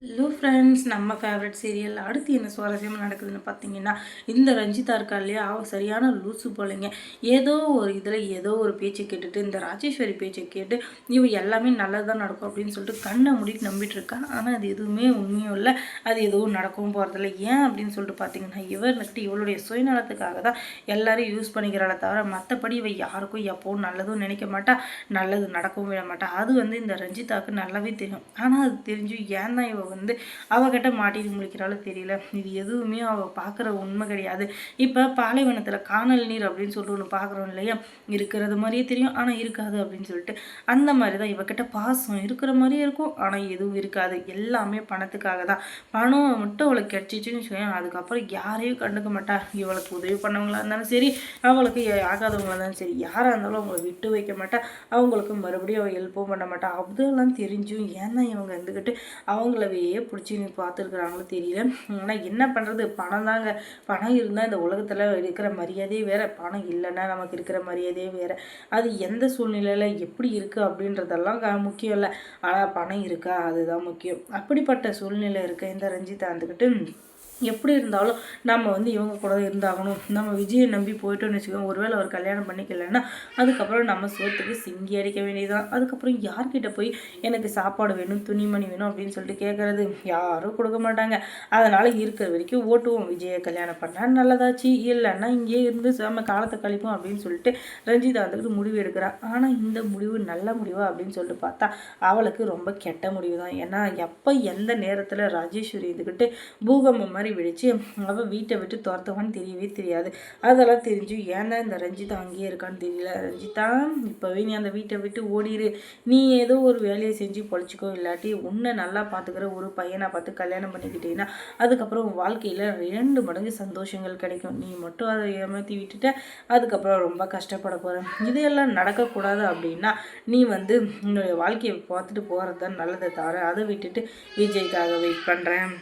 Hello friends, நம்ம favourite serial அடுத்து என்ன சுவாரஸ்யமாக நடக்குதுன்னு பார்த்தீங்கன்னா, இந்த ரஞ்சிதா இருக்கா இல்லையா, அவள் சரியான லூசு போலைங்க. ஏதோ ஒரு இதில் ஏதோ ஒரு பேச்சை கேட்டுட்டு, இந்த ராஜேஸ்வரி பேச்சை கேட்டு இவ எல்லாமே நல்லதாக நடக்கும் அப்படின்னு சொல்லிட்டு கண்ணை மூடிட்டு நம்பிட்டு இருக்கா. ஆனால் அது எதுவுமே உண்மையும் இல்லை, அது எதுவும் நடக்கவும் போகிறதில்ல. ஏன் அப்படின்னு சொல்லிட்டு பார்த்தீங்கன்னா, இவர்கிட்ட இவளுடைய சுயநலத்துக்காக தான் எல்லாரையும் யூஸ் பண்ணிக்கிறாளே தவிர, மற்றபடி இவ யாருக்கும் எப்போவும் நல்லதும் நினைக்க மாட்டா, நல்லது நடக்கவும் விட மாட்டா. அது இந்த ரஞ்சிதாவுக்கு நல்லாவே தெரியும். ஆனால் அது தெரிஞ்சு ஏன் தான் இவ அவகிட்ட மாட்டிட்டு முழிக்கிறாலும் தெரியல. இது எதுவுமே அவள் பார்க்குற உண்மை கிடையாது. இப்போ பாலைவனத்தில் காணல் நீர் அப்படின்னு சொல்லிட்டு ஒன்று பார்க்குறோம் இல்லையா, இருக்கிறது மாதிரியே தெரியும் ஆனால் இருக்காது அப்படின்னு சொல்லிட்டு, அந்த மாதிரி தான் இவகிட்ட பாசம் இருக்கிற மாதிரியே இருக்கும் ஆனால் எதுவும் இருக்காது. எல்லாமே பணத்துக்காக தான். பணம் மட்டும் அவளுக்கு கிடைச்சிச்சுன்னு வச்சுக்கோங்க, அதுக்கப்புறம் யாரையும் கண்டுக்க மாட்டா. இவளுக்கு உதவி பண்ணவங்களா இருந்தாலும் சரி, அவளுக்கு ஆகாதவங்களா இருந்தாலும் சரி, யாராக இருந்தாலும் அவங்கள விட்டு வைக்க மாட்டா. அவங்களுக்கு மறுபடியும் அவள் ஹெல்ப்பும் பண்ண மாட்டா. அதெல்லாம் தெரிஞ்சும் ஏன் தான் இவங்க இருந்துக்கிட்டு அவங்களவே பிடிச்சி நீ பார்த்துருக்குறாங்களோ தெரியல. ஆனால் என்ன பண்ணுறது, பணம் தாங்க. பணம் இருந்தால் இந்த உலகத்தில் இருக்கிற மரியாதையே வேறு, பணம் இல்லைன்னா நமக்கு இருக்கிற மரியாதையே வேறு. அது எந்த சூழ்நிலையில் எப்படி இருக்குது அப்படின்றதெல்லாம் முக்கியம் இல்லை, ஆனால் பணம் இருக்கா அதுதான் முக்கியம். அப்படிப்பட்ட சூழ்நிலை இருக்க இந்த ரஞ்சிதா வந்துக்கிட்டு எப்படி இருந்தாலும் நம்ம இவங்க கூட இருந்தாகணும். நம்ம விஜயை நம்பி போயிட்டோன்னு வச்சுக்கோங்க, ஒருவேளை அவர் கல்யாணம் பண்ணிக்கலைன்னா அதுக்கப்புறம் நம்ம சோத்துக்கு சிங்கி அடிக்க வேண்டியதுதான். அதுக்கப்புறம் யார்கிட்ட போய் எனக்கு சாப்பாடு வேணும், துணிமணி வேணும் அப்படின்னு சொல்லிட்டு கேட்குறது, யாரும் கொடுக்க மாட்டாங்க. அதனால் இருக்கிற வரைக்கும் ஓட்டுவோம். விஜயை கல்யாணம் பண்ணால் நல்லதாச்சு, இல்லைன்னா இங்கேயே இருந்து நம்ம காலத்தை கழிப்போம் அப்படின்னு சொல்லிட்டு ரஞ்சிதா முடிவு எடுக்கிறாள். ஆனால் இந்த முடிவு நல்ல முடிவா அப்படின்னு சொல்லிட்டு பார்த்தா அவளுக்கு ரொம்ப கெட்ட முடிவு தான். ஏன்னா எப்போ எந்த நேரத்தில் ராஜேஸ்வரி இதுக்கிட்டு பூகம்பம் மாதிரி விழிச்சு அவள் வீட்டை விட்டு துரத்துவான்னு தெரியவே தெரியாது. அதெல்லாம் தெரிஞ்சு ஏன்னா இந்த ரஞ்சிதா அங்கேயே இருக்கான்னு தெரியல. ரஞ்சிதா, இப்போவே நீ அந்த வீட்டை விட்டு ஓடிடு. நீ ஏதோ ஒரு வேலையை செஞ்சு பொழைச்சிக்கோ, இல்லாட்டி உன்னை நல்லா பார்த்துக்கிற ஒரு பையனை பார்த்து கல்யாணம் பண்ணிக்கிட்டீங்கன்னா அதுக்கப்புறம் உன் வாழ்க்கையில் 2 மடங்கு சந்தோஷங்கள் கிடைக்கும். நீ மட்டும் அதை ஏமாற்றி விட்டுட்ட, அதுக்கப்புறம் ரொம்ப கஷ்டப்பட போகிறேன். இதையெல்லாம் நடக்கக்கூடாது அப்படின்னா நீ உன்னுடைய வாழ்க்கையை பார்த்துட்டு போகிறது தான் நல்லதை தவிர அதை விட்டுட்டு விஜய்க்காக வெயிட் பண்ணுறேன்,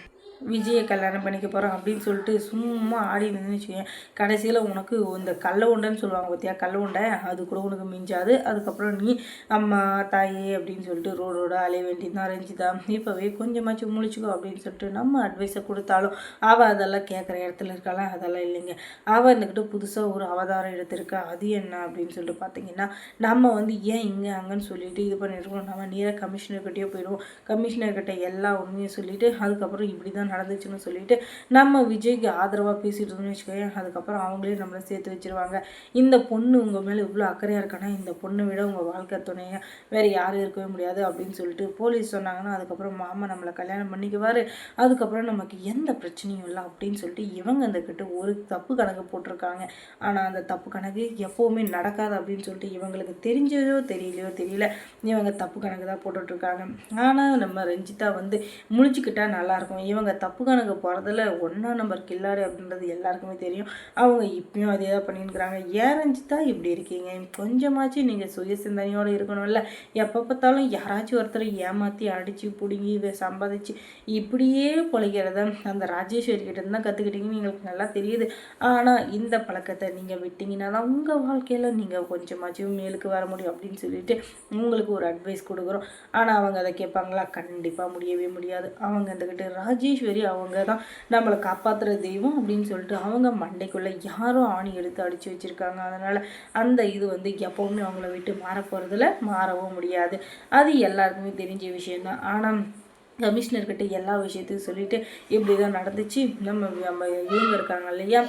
விஜயை கல்யாணம் பண்ணிக்க போகிறோம் அப்படின்னு சொல்லிட்டு சும்மா ஆடி நின்றுச்சுக்கேன். கடைசியில் உனக்கு இந்த கல்ல உண்டைன்னு சொல்லுவாங்க பார்த்தியா, கல்ல உண்டை அது கூட உனக்கு மிஞ்சாது. அதுக்கப்புறம் நீ அம்மா தாயே அப்படின்னு சொல்லிட்டு ரோடோட அலைய வேண்டியது தான். ரஞ்சிதா, இப்போவே கொஞ்சமாச்சும் முழிச்சுக்கோ அப்படின்னு சொல்லிட்டு நம்ம அட்வைஸை கொடுத்தாலும் அவள் அதெல்லாம் கேட்குற இடத்துல இருக்காளா, அதெல்லாம் இல்லைங்க. அவள் இருந்துக்கிட்டு புதுசாக ஒரு அவதாரம் எடுத்திருக்கா. அது என்ன அப்படின்னு சொல்லிட்டு பார்த்தீங்கன்னா, நம்ம ஏன் இங்கே அங்கேன்னு சொல்லிட்டு இது பண்ணிட்டுருக்கோம், நம்ம நேராக கமிஷனர்கிட்டயே போயிடுவோம். கமிஷனர்கிட்ட எல்லா உண்மையும் சொல்லிவிட்டு அதுக்கப்புறம் இப்படி தான் நடந்துச்சுன்னு சொல்லிட்டு நம்ம விஜய்க்கு ஆதரவாக பேசிட்டு இருந்தோம்னு வச்சுக்கோங்க, அதுக்கப்புறம் அவங்களே நம்மளை சேர்த்து வச்சிருவாங்க. இந்த பொண்ணு உங்கள் மேலே இவ்வளோ அக்கறையாக இருக்கானா, இந்த பொண்ணை விட உங்கள் வாழ்க்கை துணையை வேறு யாரும் இருக்கவே முடியாது அப்படின்னு சொல்லிட்டு போலீஸ் சொன்னாங்கன்னா அதுக்கப்புறம் மாமா நம்மளை கல்யாணம் பண்ணிக்குவார், அதுக்கப்புறம் நமக்கு எந்த பிரச்சனையும் இல்லை அப்படின்னு சொல்லிட்டு இவங்க கிட்ட ஒரு தப்பு கணக்கு போட்டிருக்காங்க. ஆனால் அந்த தப்பு கணக்கு எப்போவுமே நடக்காது அப்படின்னு சொல்லிட்டு இவங்களுக்கு தெரிஞ்சதோ தெரியலையோ தெரியல, இவங்க தப்பு கணக்கு தான் போட்டுட்ருக்காங்க. ஆனால் நம்ம ரஞ்சிதா முழிச்சுக்கிட்டா நல்லாயிருக்கும். இவங்க தப்பு கணக்கு போகிறதுல 1ஆம் நம்பர் கில்லாடி அப்படின்றது எல்லாருக்குமே தெரியும். அவங்க இப்பயும் அதே தான் பண்ணியிருக்கிறாங்க. ஏன் ரஞ்சிதா இப்படி இருக்கீங்க, கொஞ்சமாச்சும் நீங்கள் சுய சிந்தனையோடு இருக்கணும்ல. எப்போ பார்த்தாலும் யாராச்சும் ஒருத்தரை ஏமாற்றி அடித்து பிடுங்கி இதை சம்பாதிச்சு இப்படியே பொழைக்கிறத அந்த ராஜேஸ்வரி கிட்ட தான் கற்றுக்கிட்டீங்கன்னு எங்களுக்கு நல்லா தெரியுது. ஆனால் இந்த பழக்கத்தை நீங்கள் விட்டீங்கன்னா தான் உங்கள் வாழ்க்கையில் நீங்கள் கொஞ்சமாச்சும் மேலுக்கு வர முடியும் அப்படின்னு சொல்லிட்டு உங்களுக்கு ஒரு அட்வைஸ் கொடுக்குறோம். ஆனால் அவங்க அதை கேட்பாங்களா, கண்டிப்பாக முடியவே முடியாது. அவங்க இருந்துக்கிட்டு ராஜேஸ்வரி அவங்க தான் நம்மளை காப்பாற்றுற தெய்வம் அப்படின்னு சொல்லிட்டு அவங்க மண்டைக்குள்ளே யாரும் ஆணி எடுத்து அடித்து வச்சுருக்காங்க. அதனால் அந்த இது எப்போவுமே அவங்கள விட்டு மாற போகிறதுல மாறவும் முடியாது. அது எல்லாருக்குமே தெரிஞ்ச விஷயந்தான். ஆனால் கமிஷனர்கிட்ட எல்லா விஷயத்தையும் சொல்லிவிட்டு இப்படி தான் நடந்துச்சு, நம்ம இவங்க இருக்காங்க இல்லையா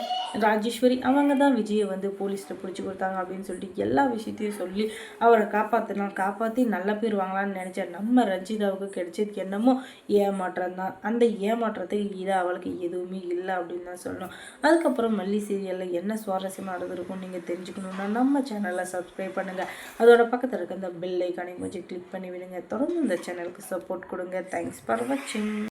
ராஜேஸ்வரி, அவங்க தான் விஜயை போலீஸில் பிடிச்சி கொடுத்தாங்க அப்படின்னு சொல்லிட்டு எல்லா விஷயத்தையும் சொல்லி அவரை காப்பாற்றி நல்ல பேர் வாங்கலான்னு நினச்சேன். நம்ம ரஞ்சிதாவுக்கு கிடைச்சதுக்கு என்னமோ ஏமாற்றம் தான். அந்த ஏமாற்றத்துக்கு இது அவளுக்கு எதுவுமே இல்லை அப்படின்னு தான் சொல்லணும். அதுக்கப்புறம் மல்லி சீரியலில் என்ன சுவாரஸ்யமாக நடந்திருக்கும் நீங்கள் தெரிஞ்சுக்கணுன்னா நம்ம சேனலை சப்ஸ்கிரைப் பண்ணுங்கள். அதோட பக்கத்தில் இருக்க அந்த பெல் ஐக்கானை கொஞ்சம் கிளிக் பண்ணி விடுங்க. தொடர்ந்து இந்த சேனலுக்கு சப்போர்ட் கொடுங்க. Thanks for watching.